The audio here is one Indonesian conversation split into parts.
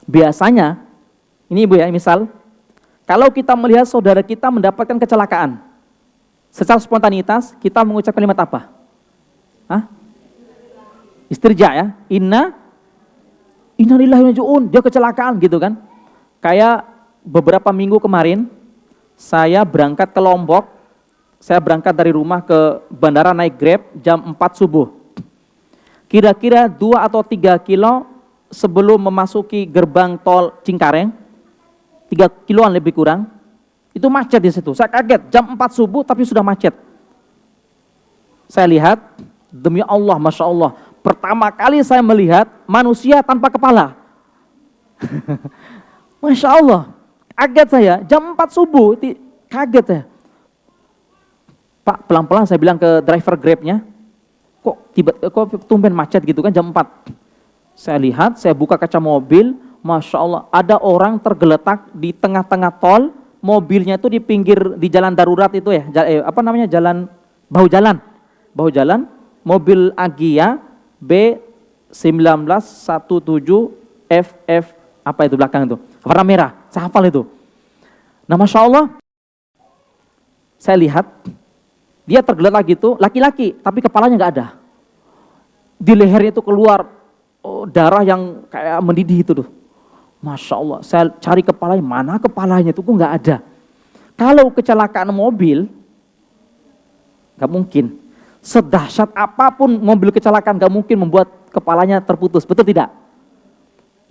Biasanya, ini Ibu ya, misal, kalau kita melihat saudara kita mendapatkan kecelakaan, secara spontanitas kita mengucap kalimat apa? Hah? Istirja ya, innalillahi wa inna ilaihi raji'un, dia kecelakaan gitu kan. Kayak beberapa minggu kemarin, saya berangkat ke Lombok, saya berangkat dari rumah ke bandara naik Grab jam 4 subuh. Kira-kira 2 atau 3 kilo sebelum memasuki gerbang tol Cingkareng, 3 kiloan lebih kurang, itu macet di situ. Saya kaget, jam 4 subuh tapi sudah macet. Saya lihat, demi Allah, Masya Allah, pertama kali saya melihat manusia tanpa kepala. Masya Allah, kaget saya, jam 4 subuh, kaget saya. Pak, pelan-pelan saya bilang ke driver Grabnya, kok tumben macet gitu kan jam 4. Saya lihat, saya buka kaca mobil, Masya Allah, ada orang tergeletak di tengah-tengah tol, mobilnya itu di pinggir, di jalan darurat itu ya, jalan, bahu jalan, mobil Agya B1917FF, apa itu belakang itu, warna merah, saya hafal itu. Nah Masya Allah, saya lihat, dia tergeletak gitu, laki-laki, tapi kepalanya nggak ada. Di lehernya itu keluar darah yang kayak mendidih itu tuh. Masya Allah, saya cari kepalanya, mana kepalanya itu kok nggak ada. Kalau kecelakaan mobil, nggak mungkin. Sedahsyat apapun mobil kecelakaan, nggak mungkin membuat kepalanya terputus, betul tidak?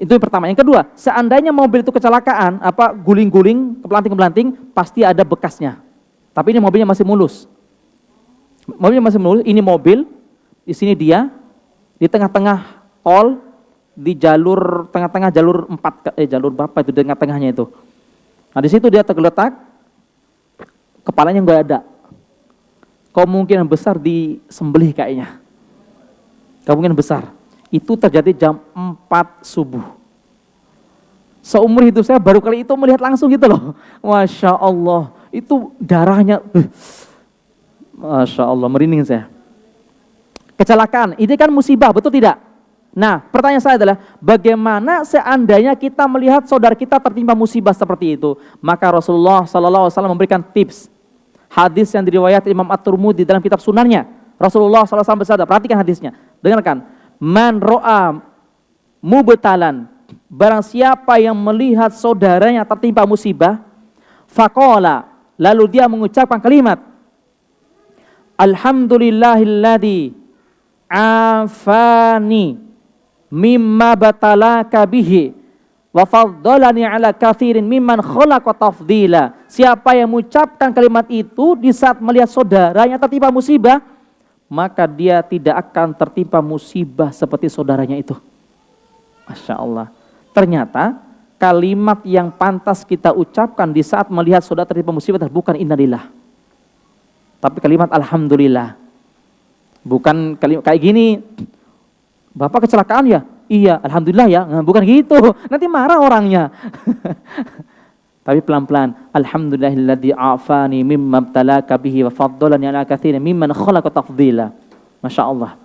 Itu yang pertama. Yang kedua, seandainya mobil itu kecelakaan, guling-guling, kepelanting-kepelanting, pasti ada bekasnya. Tapi ini mobilnya masih mulus. Mobilnya masih mulus, ini mobil, di sini dia, di tengah-tengah tol, di jalur tengah-tengah jalur 4, jalur berapa itu di tengah-tengahnya itu. Nah di situ dia tergeletak, kepalanya nggak ada. Kemungkinan besar disembelih kayaknya. Kemungkinan besar. Itu terjadi jam 4 subuh. Seumur hidup saya baru kali itu melihat langsung gitu loh. Masya Allah, itu darahnya, Masya Allah, merinding saya. Kecelakaan, ini kan musibah, betul tidak? Nah, pertanyaan saya adalah, bagaimana seandainya kita melihat saudara kita tertimpa musibah seperti itu? Maka Rasulullah SAW memberikan tips. Hadis yang diriwayatkan Imam At-Tirmidzi dalam kitab Sunannya. Rasulullah SAW bersabda, perhatikan hadisnya. Dengarkan. Man ro'a mubtalan, barang siapa yang melihat saudaranya tertimpa musibah, faqala, lalu dia mengucapkan kalimat, Alhamdulillahilladzi afani mimma batalaka bihi wa faddalani ala katsirin mimman khalaqa tafdila. Siapa yang mengucapkan kalimat itu di saat melihat saudaranya tertimpa musibah, maka dia tidak akan tertimpa musibah seperti saudaranya itu. Masya Allah. Ternyata kalimat yang pantas kita ucapkan di saat melihat saudara tertimpa musibah bukan innalillah, tapi kalimat alhamdulillah. Bukan kalimat kayak gini, Bapak kecelakaan ya? Iya, alhamdulillah ya. Nah, bukan gitu, nanti marah orangnya. Tapi pelan-pelan, alhamdulillahilladzi afani mimma ibtalaka bihi wa faddalani ala katsirin mimman khalaqa tafdila. Masya Allah.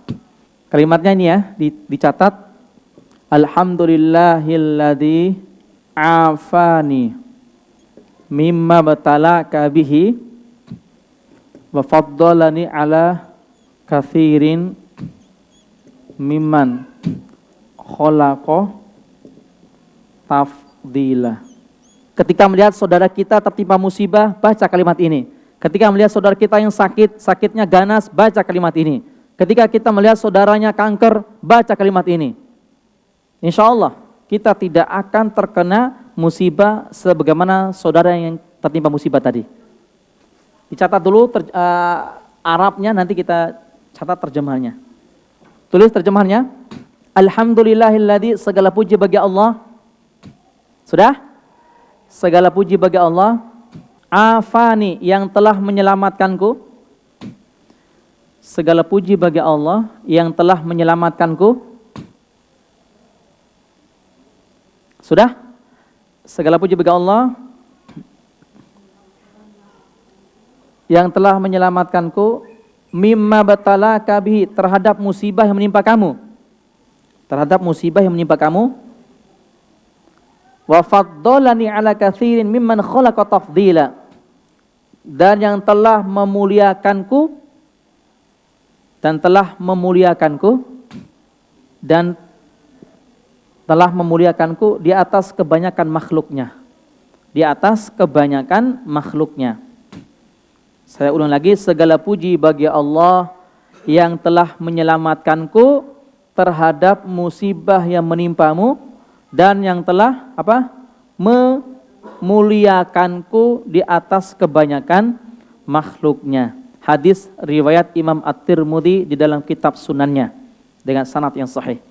Kalimatnya ini ya, dicatat. Alhamdulillahilladzi afani mimma ibtalaka bihi wa faddalani ala katsirin mimman khalaqa tafdila. Ketika melihat saudara kita tertimpa musibah, baca kalimat ini. Ketika melihat saudara kita yang sakit, sakitnya ganas, baca kalimat ini. Ketika kita melihat saudaranya kanker, baca kalimat ini. Insya Allah kita tidak akan terkena musibah sebagaimana saudara yang tertimpa musibah tadi. Dicatat dulu Arabnya, nanti kita catat terjemahannya. Tulis terjemahannya. Alhamdulillahilladzi, segala puji bagi Allah. Sudah? Segala puji bagi Allah, afani, yang telah menyelamatkanku. Segala puji bagi Allah yang telah menyelamatkanku. Sudah? Segala puji bagi Allah yang telah menyelamatkanku mimma batalaka bihi, terhadap musibah yang menimpa kamu. Terhadap musibah yang menimpa kamu. wa faddalani ala katsirin mimman khalaqa tafdila, dan yang telah memuliakanku dan telah memuliakanku di atas kebanyakan makhluknya. Di atas kebanyakan makhluknya. Saya ulang lagi, segala puji bagi Allah yang telah menyelamatkanku terhadap musibah yang menimpamu dan yang telah memuliakanku di atas kebanyakan makhluknya. Hadis riwayat Imam At-Tirmidzi di dalam kitab Sunannya dengan sanad yang sahih.